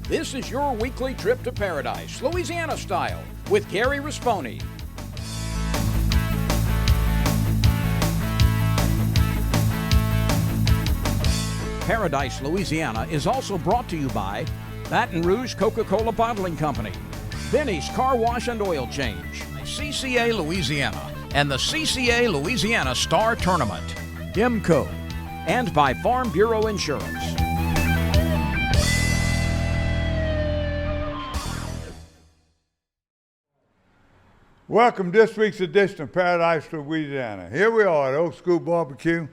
This is your weekly trip to paradise, Louisiana style, with Gary Risponi. Paradise, Louisiana is also brought to you by Baton Rouge Coca-Cola Bottling Company, Benny's Car Wash and Oil Change, CCA Louisiana, and the CCA Louisiana Star Tournament, IMCO, and by Farm Bureau Insurance. Welcome to this week's edition of Paradise, Louisiana. Here we are at Old School Barbecue.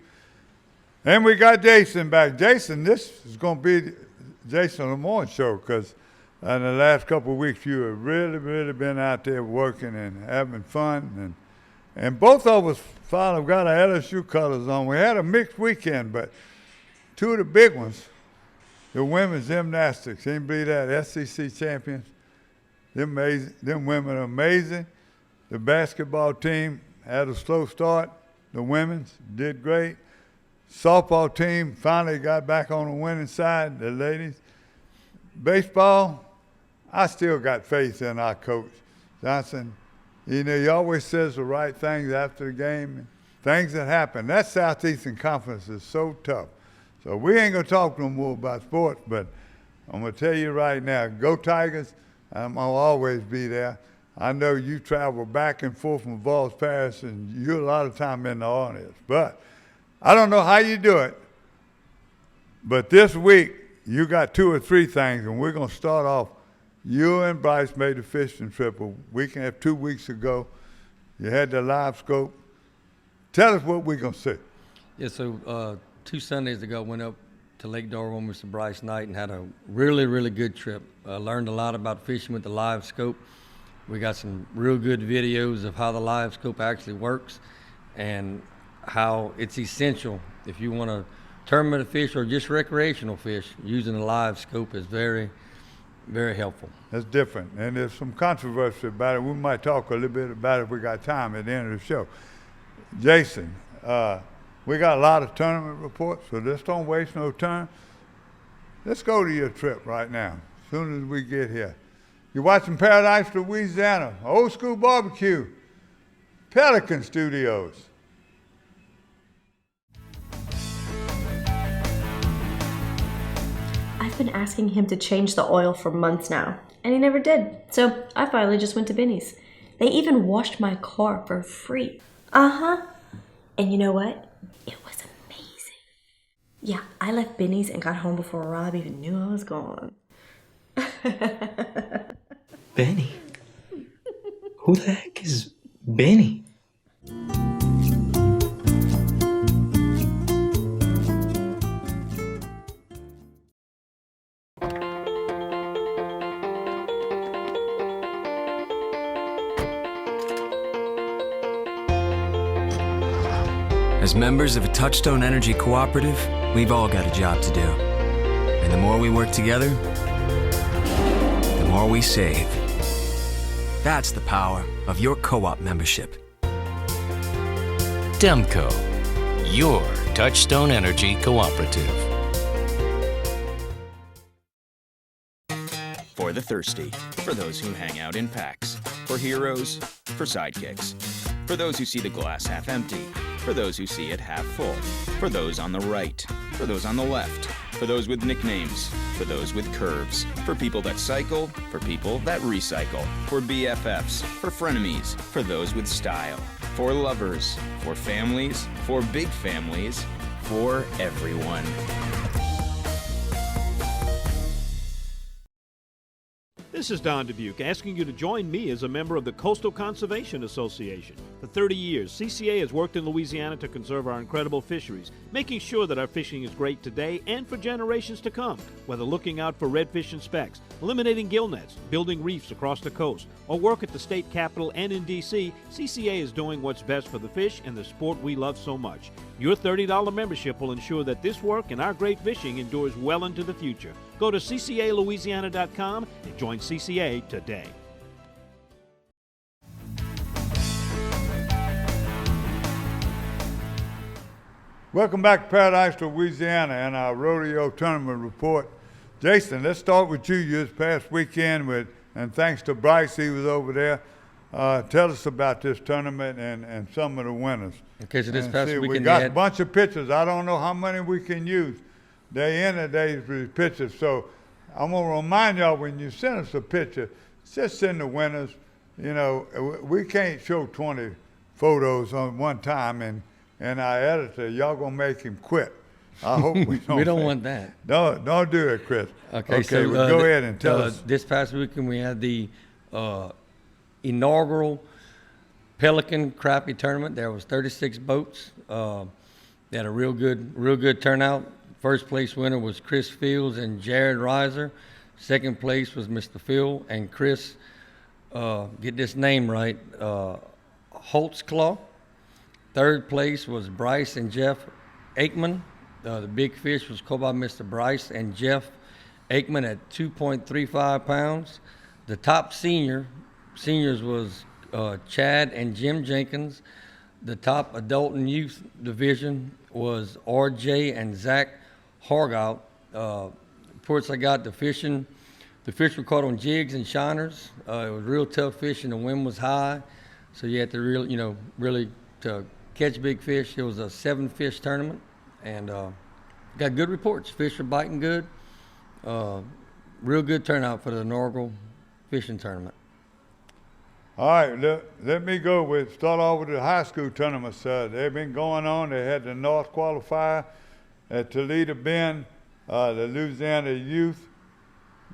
And we got Jason back. Jason, this is going to be Jason on the morning show because in the last couple of weeks you have really been out there working and having fun. And both of us finally got our LSU colors on. We had a mixed weekend, but two of the big ones, the women's gymnastics, can you believe that? SEC champions. Them women are amazing. The basketball team had a slow start. The women's did great. Softball team finally got back on the winning side, the ladies. Baseball, I still got faith in our coach, Johnson. You know, he always says the right things after the game. Things that happen. That Southeastern Conference is so tough. So we ain't going to talk no more about sports, but I'm going to tell you right now, go Tigers. I'm going to always be there. I know you travel back and forth from Vols Paris, and you're a lot of time in the audience. But I don't know how you do it, but this week you got two or three things, and we're going to start off. You and Bryce made the fishing trip a week and a half, 2 weeks ago. You had the live scope. Tell us what we're going to see. Yeah, so 2 Sundays ago, went up to Lake Darwin with Mr. Bryce Knight and had a really good trip. Learned a lot about fishing with the live scope. We got some real good videos of how the live scope actually works and how it's essential if you want to tournament of fish or just recreational fish. Using a live scope is very helpful. That's different, and there's some controversy about it. We might talk a little bit about it if we got time at the end of the show. Jason, we got a lot of tournament reports, so just don't waste no time. Let's go to your trip right now, as soon as we get here. You're watching Paradise, Louisiana, Old School Barbecue, Pelican Studios. I've been asking him to change the oil for months now, and he never did. So I finally just went to Benny's. They even washed my car for free. And you know what? It was amazing. Yeah, I left Benny's and got home before Rob even knew I was gone. Benny? Who the heck is Benny? As members of a Touchstone Energy Cooperative, we've all got a job to do. And the more we work together, the more we save. That's the power of your co-op membership. Demco, your Touchstone Energy Cooperative. For the thirsty, for those who hang out in packs, for heroes, for sidekicks, for those who see the glass half empty, for those who see it half full, for those on the right, for those on the left, for those with nicknames, for those with curves, for people that cycle, for people that recycle, for BFFs, for frenemies, for those with style, for lovers, for families, for big families, for everyone. This is Don Dubuque asking you to join me as a member of the Coastal Conservation Association. For 30 years, CCA has worked in Louisiana to conserve our incredible fisheries, making sure that our fishing is great today and for generations to come. Whether looking out for redfish and specks, eliminating gill nets, building reefs across the coast, or work at the state capitol and in D.C., CCA is doing what's best for the fish and the sport we love so much. Your $30 membership will ensure that this work and our great fishing endures well into the future. Go to ccalouisiana.com and join CCA today. Welcome back to Paradise, Louisiana, and our rodeo tournament report. Jason, let's start with you. This past weekend, and thanks to Bryce, he was over there. Tell us about this tournament and some of the winners. Okay, so this past weekend we got a bunch of pictures. I don't know how many we can use day in and day for these pictures. So I'm gonna remind y'all, when you send us a picture, just send the winners. You know, we can't show 20 photos on one time, and our editor, y'all gonna make him quit. I hope we don't. We don't want that. Don't do it, Chris. Okay, so well, go ahead and tell us. This past weekend we had the inaugural Pelican Crappie Tournament. There was 36 boats. They had a real good turnout. First place winner was Chris Fields and Jared Reiser. Second place was Mr. Phil and Chris, get this name right, Holtzclaw. Third place was Bryce and Jeff Aikman. The big fish was caught by Mr. Bryce and Jeff Aikman at 2.35 pounds. The top seniors was Chad and Jim Jenkins. The top adult and youth division was RJ and Zach Hargout. Reports I got, the fish were caught on jigs and shiners. It was real tough fish and the wind was high, so you had to really to catch big fish. It was a 7-fish tournament, and got good reports. Fish are biting good. Real good turnout for the inaugural fishing tournament. All right, let me start off with the high school tournaments. They've been going on. They had the North qualifier at Toledo Bend, the Louisiana Youth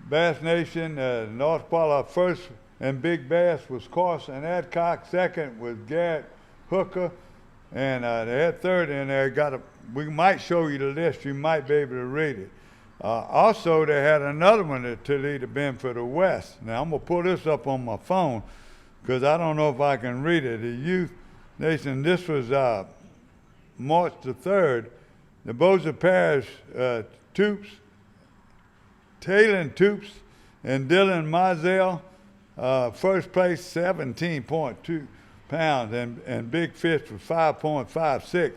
Bass Nation. North qualifier first and big bass was Carson Adcock. Second was Garrett Hooker. And they had third in there. We might show you the list. You might be able to read it. Also, they had another one at Toledo Bend for the West. Now, I'm going to pull this up on my phone because I don't know if I can read it. The Youth Nation, this was March the 3rd. The Bossier Parish Toops, Taylor Toops, and Dylan Mizell, first place 17.2 pounds, and big fish was 5.56.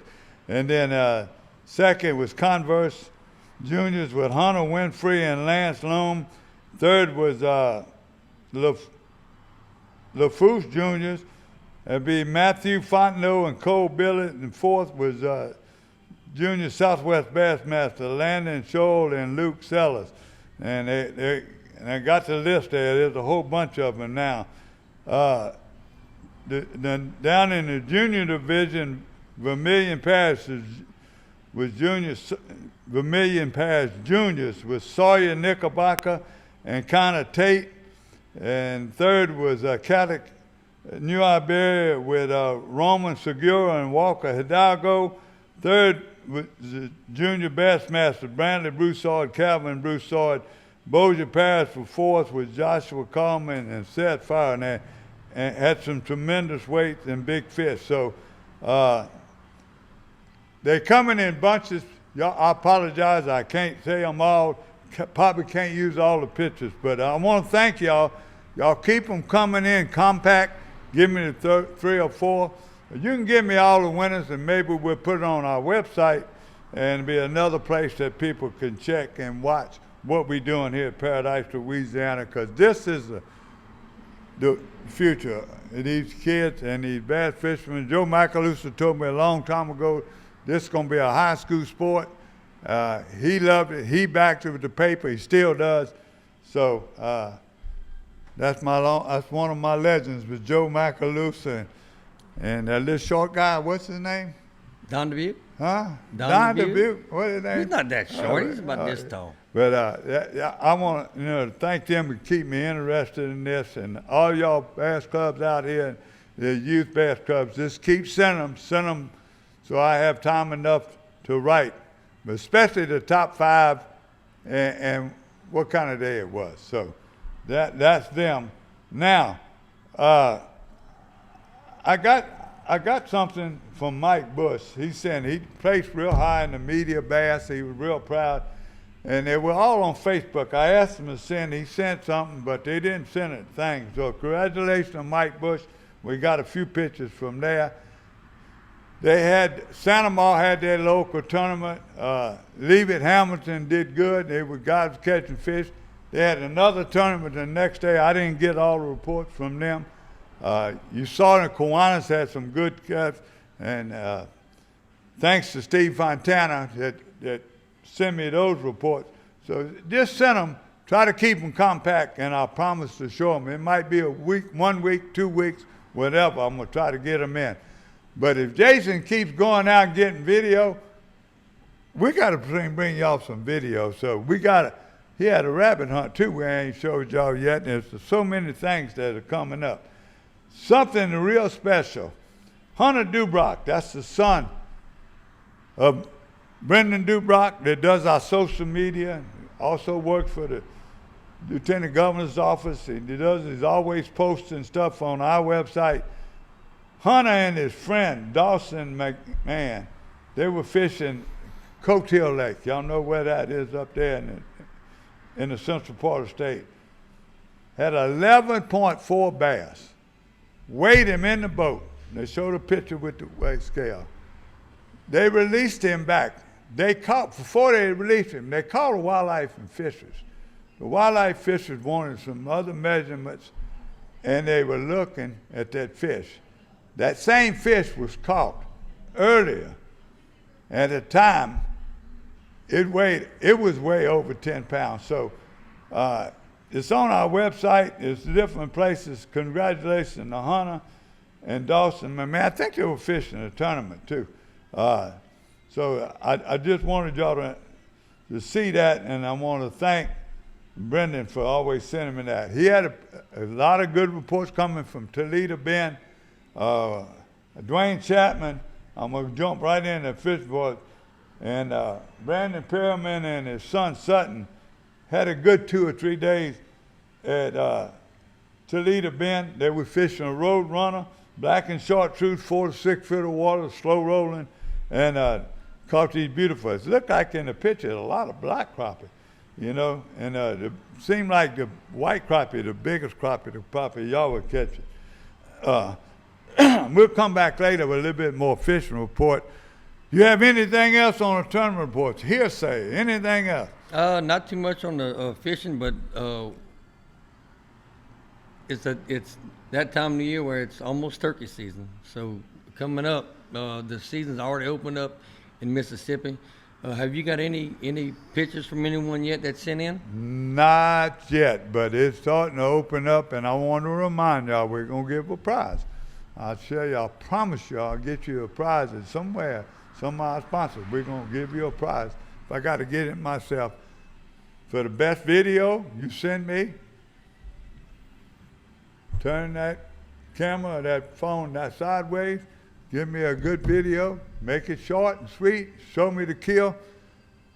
And then second was Converse Juniors with Hunter Winfrey and Lance Loam. Third was LaFouche Juniors. That'd be Matthew Fontenot and Cole Billett. And fourth was Junior Southwest Bassmaster Landon Scholl and Luke Sellers. And I got the list there. There's a whole bunch of them now. Down in the junior division, Vermilion Parish was juniors. Vermilion Parish Juniors with Sawyer Knickerbocker and Connor Tate. And third was Caddick New Iberia with Roman Segura and Walker Hidalgo. Third was the junior bassmaster Brandley Broussard, Calvin Broussard. Bossier Parish for fourth with Joshua Coleman and Seth Fire. And had some tremendous weights and big fish. So they're coming in bunches. Y'all, I apologize, I can't say them all. Probably can't use all the pictures, but I want to thank y'all. Y'all keep them coming in compact. Give me the 3 or 4. You can give me all the winners, and maybe we'll put it on our website and be another place that people can check and watch what we're doing here at Paradise, Louisiana, because this is the future of these kids and these bass fishermen. Joe Macalusa told me a long time ago, this is going to be a high school sport. He loved it. He backed it with the paper. He still does. So that's one of my legends with Joe Macalusa and that little short guy. What's his name? Don Dubuque. Huh? Don Dubuque. What's his name? He's not that short. He's about this tall. But I want to thank them to keep me interested in this, and all y'all bass clubs out here, the youth bass clubs, just keep sending them, so I have time enough to write. But especially the top 5, and what kind of day it was. So that's them. Now, I got something from Mike Bush. He's saying he placed real high in the media bass. He was real proud. And they were all on Facebook. I asked him to send. He sent something, but they didn't send it. Thanks. So congratulations to Mike Bush. We got a few pictures from there. They had, Santa Ma had their local tournament. Leavitt Hamilton did good. They were guys catching fish. They had another tournament the next day. I didn't get all the reports from them. You saw the Kiwanis had some good catch, and thanks to Steve Fontana that sent me those reports. So just send them. Try to keep them compact, and I promise to show them. It might be a week, 1 week, 2 weeks, whatever. I'm going to try to get them in. But if Jason keeps going out and getting video, we got to bring y'all some video. So he had a rabbit hunt too we ain't showed y'all yet. And there's so many things that are coming up. Something real special. Hunter Dubrock, that's the son of Brendan Dubrock that does our social media, also works for the Lieutenant Governor's office. He's always posting stuff on our website. Hunter and his friend, Dawson McMahon, they were fishing Coat Hill Lake. Y'all know where that is up there in the central part of the state. Had 11.4 bass. Weighed him in the boat. They showed a picture with the weight scale. They released him back. Before they released him, they called the wildlife and fisheries. The wildlife fisheries wanted some other measurements, and they were looking at that fish. That same fish was caught earlier. At the time, it was way over 10 pounds. So it's on our website. It's different places. Congratulations to Hunter and Dawson. Man, I think they were fishing a tournament too. So I just wanted y'all to see that, and I want to thank Brendan for always sending me that. He had a lot of good reports coming from Toledo Bend. Dwayne Chapman, I'm going to jump right in the fish board, and Brandon Perriman and his son Sutton had a good 2 or 3 days at Toledo Bend. They were fishing a road runner, black and chartreuse, 4 to 6 feet of water, slow rolling, and caught these beautiful. It looked like in the picture a lot of black crappie, you know, and it seemed like the white crappie, the biggest crappie, the crappie y'all were catching. We'll come back later with a little bit more fishing report. You have anything else on the tournament reports? Hearsay, anything else? Not too much on the fishing, but it's that time of the year where it's almost turkey season. So coming up, the season's already opened up in Mississippi. Have you got any pictures from anyone yet that sent in? Not yet, but it's starting to open up, and I want to remind y'all we're going to give a prize. I'll tell you, I promise you I'll get you a prize somewhere. Some of our sponsors, we're going to give you a prize. If I got to get it myself. For the best video you send me, turn that camera or that phone that sideways, give me a good video, make it short and sweet, show me the kill,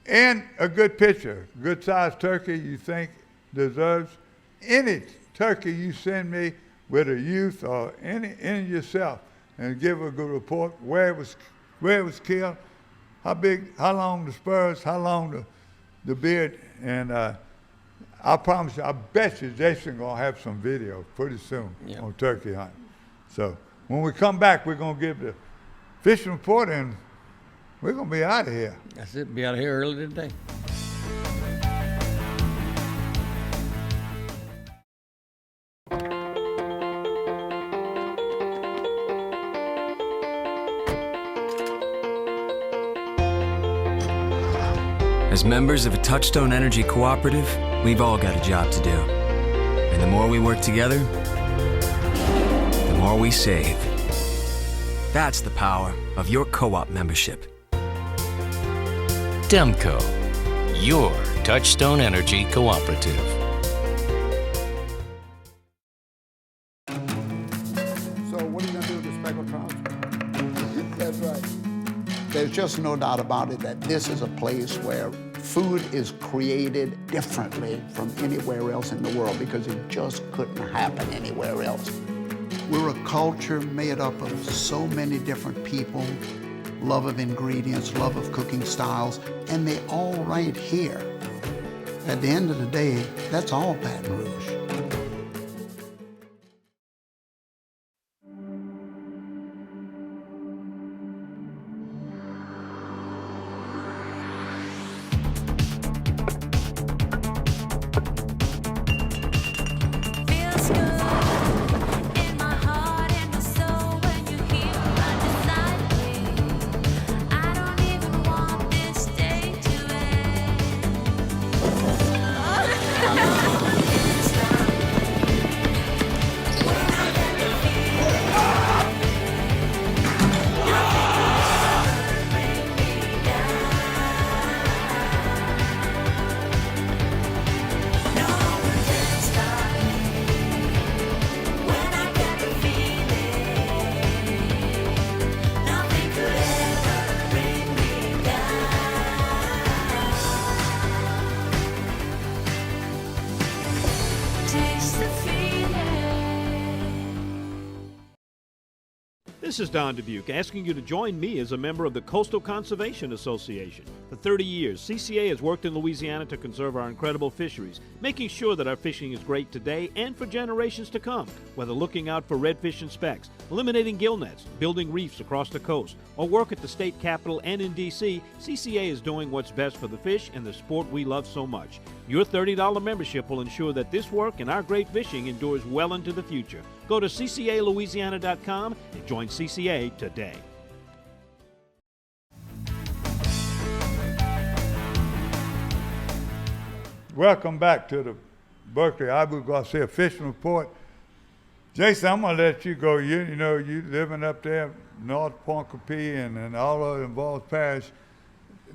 and a good picture. Good sized turkey you think deserves. Any turkey you send me with a youth or any yourself, and give a good report, where it was killed, how big, how long the spurs, how long the beard, and I promise you, I bet you Jason gonna have some video pretty soon on turkey hunting. So when we come back, we're gonna give the fishing report, and we're gonna be out of here. That's it. Be out of here early today. As members of a Touchstone Energy Cooperative, we've all got a job to do. And the more we work together, the more we save. That's the power of your co-op membership. Demco, your Touchstone Energy Cooperative. So what are you going to do with the speckled trout? That's right. There's just no doubt about it that this is a place where food is created differently from anywhere else in the world, because it just couldn't happen anywhere else. We're a culture made up of so many different people, love of ingredients, love of cooking styles, and they all right here. At the end of the day, that's all Baton Rouge. This is Don Dubuque asking you to join me as a member of the Coastal Conservation Association. For 30 years, CCA has worked in Louisiana to conserve our incredible fisheries, making sure that our fishing is great today and for generations to come. Whether looking out for redfish and specks, eliminating gill nets, building reefs across the coast, or work at the state capitol and in D.C., CCA is doing what's best for the fish and the sport we love so much. Your $30 membership will ensure that this work and our great fishing endures well into the future. Go to ccalouisiana.com and join CCA today. Welcome back to the Berkeley Abu Garcia Fishing Report. Jason, I'm gonna let you go. You know, you living up there, North Point Capee and all of the involved parish,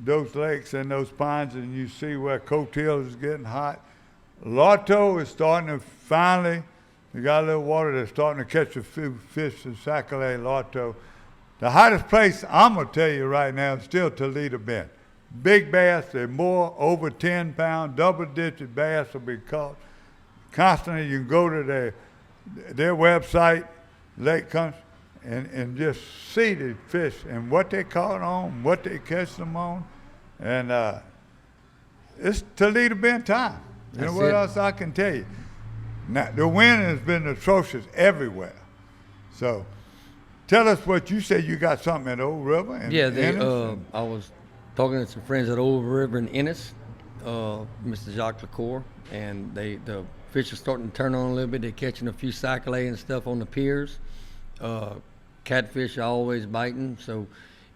those lakes and those ponds, and you see where Coattails is getting hot. Lotto is starting to finally, you got a little water that's starting to catch a few fish in Sac-A-Lait, Lotto. The hottest place, I'm going to tell you right now, is still Toledo Bend. Big bass, they're more over 10 pound, double-digit bass will be caught constantly. You can go to their website, Lake Country, and just see the fish and what they caught on, what they catch them on. And it's Toledo Bend time. You know what else I can tell you? Now, the wind has been atrocious everywhere. So tell us what you said. You got something at Old River? And I was talking to some friends at Old River in Ennis, Mr. Jacques Lacour, and the fish are starting to turn on a little bit. They're catching a few Sac-A-Lait and stuff on the piers. Catfish are always biting. So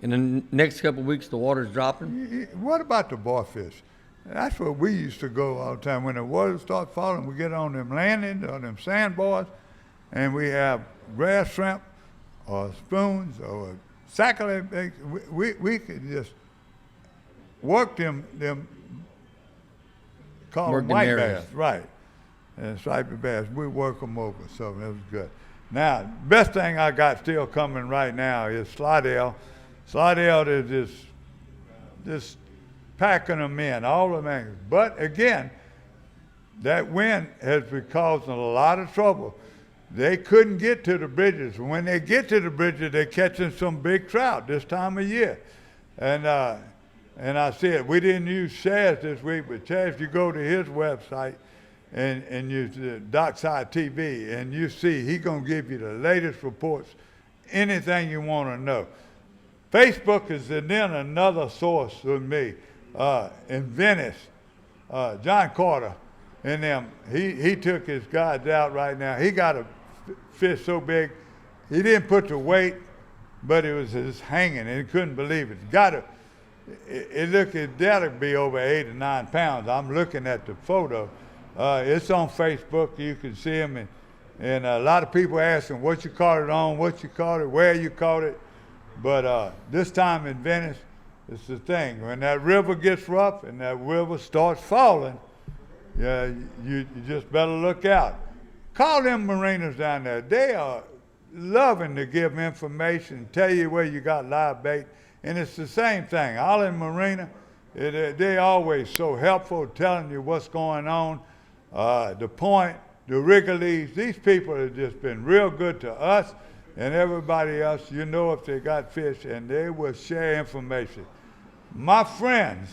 in the next couple of weeks, the water's dropping. What about the boyfish? That's where we used to go all the time. When the water starts falling, we get on them landings or them sandbars, and we have grass shrimp or spoons or Sac-A-Lait. We could just work them call them white bass, right, and striped bass. We work them over, so that was good. Now, best thing I got still coming right now is Slidell. Slidell is just packing them in, all of them. But again, that wind has been causing a lot of trouble. They couldn't get to the bridges. When they get to the bridges, they're catching some big trout this time of year. And I said, we didn't use Chaz this week, but Chaz, you go to his website and use Dockside TV, and you see he's going to give you the latest reports, anything you want to know. Facebook is then another source for me. In Venice, John Carter and them, he took his guides out right now. He got a fish so big, he didn't put the weight, but it was just hanging, and he couldn't believe it. That'll be over 8 or 9 pounds. I'm looking at the photo. It's on Facebook. You can see him, and a lot of people asking what you caught it on, what you caught it, where you caught it. But this time in Venice, it's the thing. When that river gets rough and that river starts falling, you just better look out. Call them mariners down there. They are loving to give information, tell you where you got live bait. And it's the same thing. Island Marina, they always so helpful telling you what's going on. The Point, the Wrigley's, these people have just been real good to us and everybody else. You know if they got fish, and they will share information. My friends,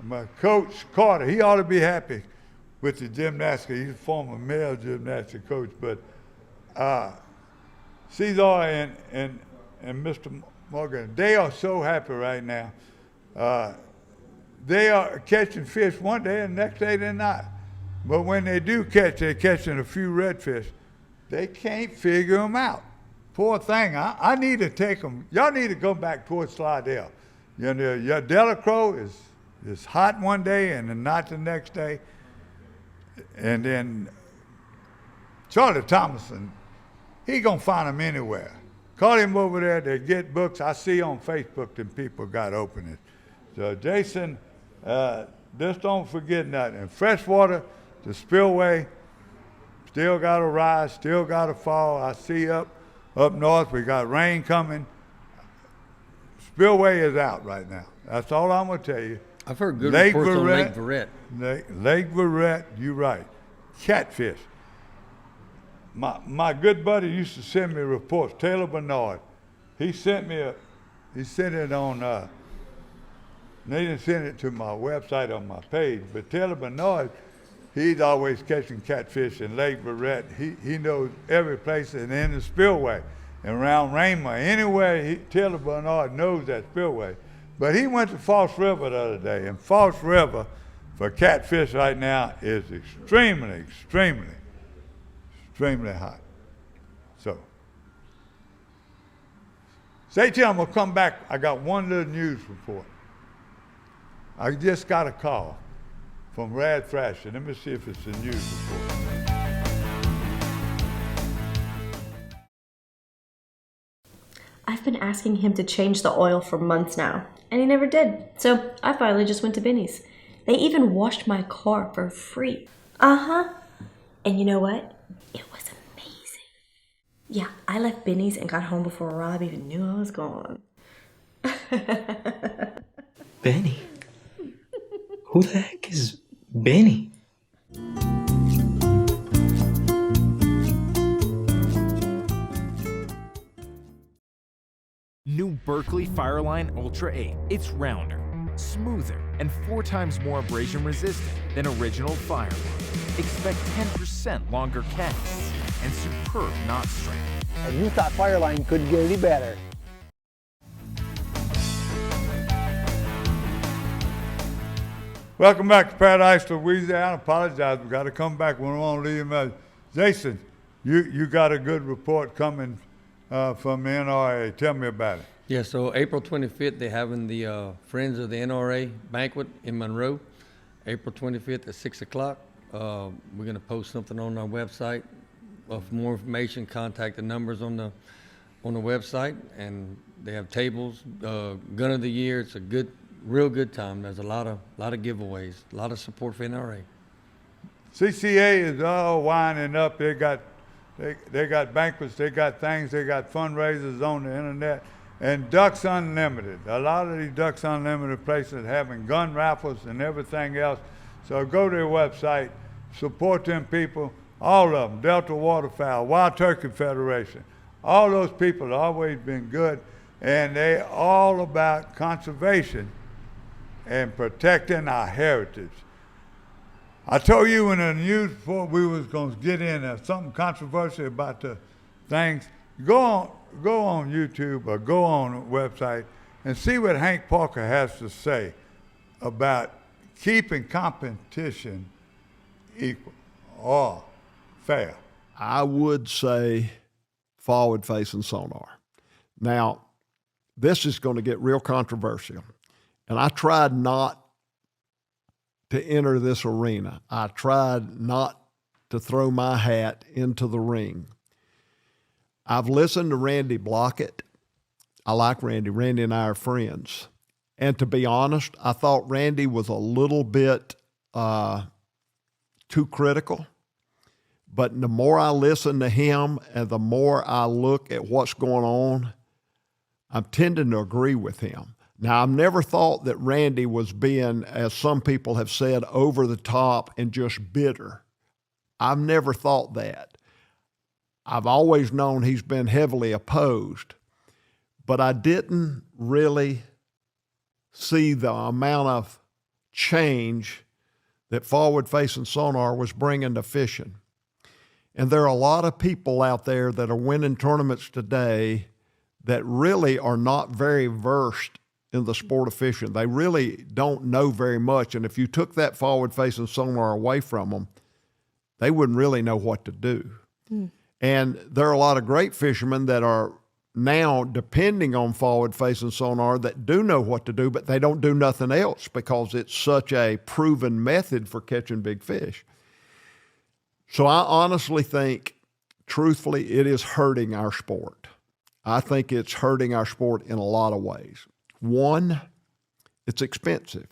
my coach Carter, he ought to be happy with the gymnastics. He's a former male gymnastics coach, but Cesar and Mr. Morgan, they are so happy right now. They are catching fish one day and the next day they're not. But when they do catch, they're catching a few redfish. They can't figure them out. Poor thing. I need to take them. Y'all need to go back towards Slidell. You know, your Delacroix is hot one day and then not the next day. And then Charlie Thomason, he gonna find them anywhere. Call him over there. They get books. I see on Facebook that people got openings. So Jason, just don't forget nothing. Freshwater, the spillway, still got to rise, still got to fall. I see up north we got rain coming. Spillway is out right now. That's all I'm gonna tell you. I've heard good reports on Lake Verret. Lake Verret, you're right. Catfish. my good buddy used to send me reports. Taylor Bernard, he sent it on. They didn't send it to my website on my page, but Taylor Bernard, he's always catching catfish in Lake Barrett. He knows every place and in the spillway and around Raymond. Anywhere, Taylor Bernard knows that spillway. But he went to False River the other day, and False River for catfish right now is extremely hot. So, stay tuned, I'm gonna come back. I got one little news report. I just got a call from Rad Thrasher. Let me see if it's a news report. I've been asking him to change the oil for months now, and he never did. So I finally just went to Benny's. They even washed my car for free. Uh-huh. And you know what? It was amazing. Yeah, I left Benny's and got home before Rob even knew I was gone. Benny? Who the heck is Benny? New Berkeley Fireline Ultra 8. It's rounder, smoother, and 4 times more abrasion resistant than original Fireline. Expect 10% longer casts and superb knot strength. And you thought Fireline couldn't get any better. Welcome back to Paradise, Louisiana. I apologize, we got to come back. We don't want to leave him out. Jason, you got a good report coming from the NRA. Tell me about it. Yeah, so April 25th, they're having the Friends of the NRA banquet in Monroe. April 25th at 6 o'clock. We're going to post something on our website. For more information, contact the numbers on the website. And they have tables. Gun of the Year. It's a real good time. There's a lot of giveaways, a lot of support for NRA. CCA is all winding up. They got banquets, they got things, they got fundraisers on the internet, and Ducks Unlimited. A lot of these Ducks Unlimited places having gun raffles and everything else. So go to their website, support them people, all of them. Delta Waterfowl, Wild Turkey Federation. All those people have always been good, and they all about conservation and protecting our heritage. I told you in the news before we was going to get in something controversial about the things. Go on YouTube or go on the website and see what Hank Parker has to say about keeping competition equal or fair. I would say forward-facing sonar. Now, this is going to get real controversial. And I tried not to enter this arena. I tried not to throw my hat into the ring. I've listened to Randy Blockett. I like Randy. Randy and I are friends. And to be honest, I thought Randy was a little bit too critical. But the more I listen to him and the more I look at what's going on, I'm tending to agree with him. Now, I've never thought that Randy was being, as some people have said, over the top and just bitter. I've never thought that. I've always known he's been heavily opposed, but I didn't really see the amount of change that forward-facing sonar was bringing to fishing. And there are a lot of people out there that are winning tournaments today that really are not very versed in the sport of fishing. They really don't know very much, and if you took that forward-facing sonar away from them, they wouldn't really know what to do. And there are a lot of great fishermen that are now depending on forward-facing sonar that do know what to do, but they don't do nothing else because it's such a proven method for catching big fish. So I honestly think, truthfully, it is hurting our sport. I think it's hurting our sport in a lot of ways. One, it's expensive.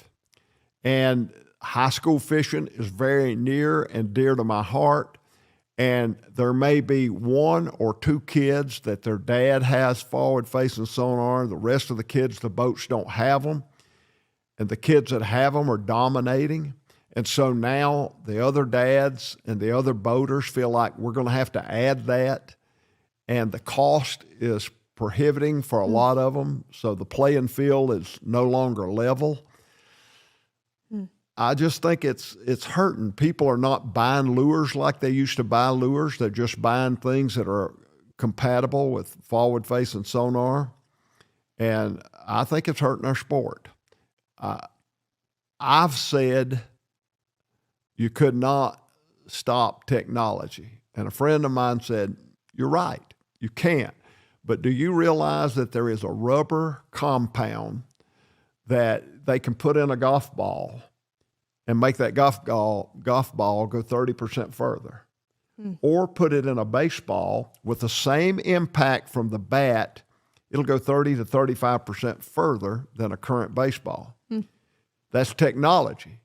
And high school fishing is very near and dear to my heart. And there may be 1 or 2 kids that their dad has forward-facing sonar. The rest of the kids, the boats don't have them. And the kids that have them are dominating. And so now the other dads and the other boaters feel like we're going to have to add that, and the cost is prohibiting for a lot of them, so the playing field is no longer level. I just think it's hurting. People are not buying lures like they used to buy lures. They're just buying things that are compatible with forward-facing sonar, and I think it's hurting our sport. I've said you could not stop technology. And a friend of mine said, you're right, you can't. But do you realize that there is a rubber compound that they can put in a golf ball and make that golf ball go 30% further? Or put it in a baseball with the same impact from the bat, it'll go 30 to 35% further than a current baseball. That's technology.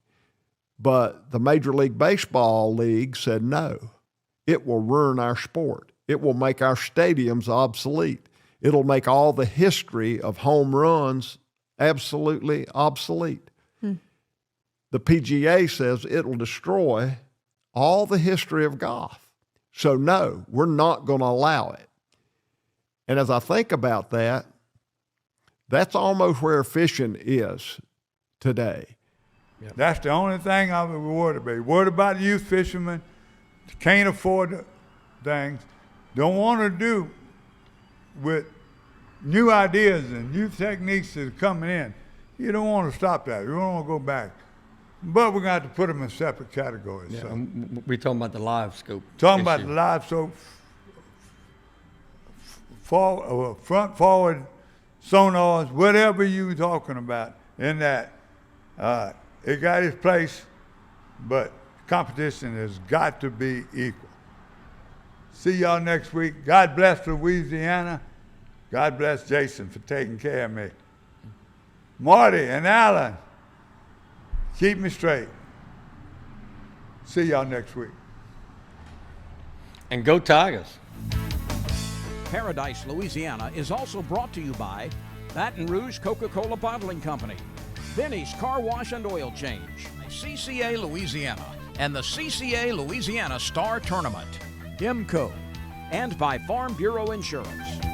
But the Major League Baseball League said no. It will ruin our sport. It will make our stadiums obsolete. It'll make all the history of home runs absolutely obsolete. The PGA says it'll destroy all the history of golf. So no, we're not going to allow it. And as I think about that, that's almost where fishing is today. Yep. That's the only thing I'm worried about. Worried about youth fishermen, can't afford the things, don't want to do with new ideas and new techniques that are coming in. You don't want to stop that. You don't want to go back. But we're going to have to put them in separate categories. Yeah, so. we're talking about the live scope. Talking about the live scope, front, forward, sonars, whatever you're talking about in that. It got its place, but competition has got to be equal. See y'all next week. God bless Louisiana. God bless Jason for taking care of me. Marty and Alan, keep me straight. See y'all next week. And go Tigers. Paradise, Louisiana is also brought to you by Baton Rouge Coca-Cola Bottling Company, Benny's Car Wash and Oil Change, CCA Louisiana, and the CCA Louisiana Star Tournament, IMCO, and by Farm Bureau Insurance.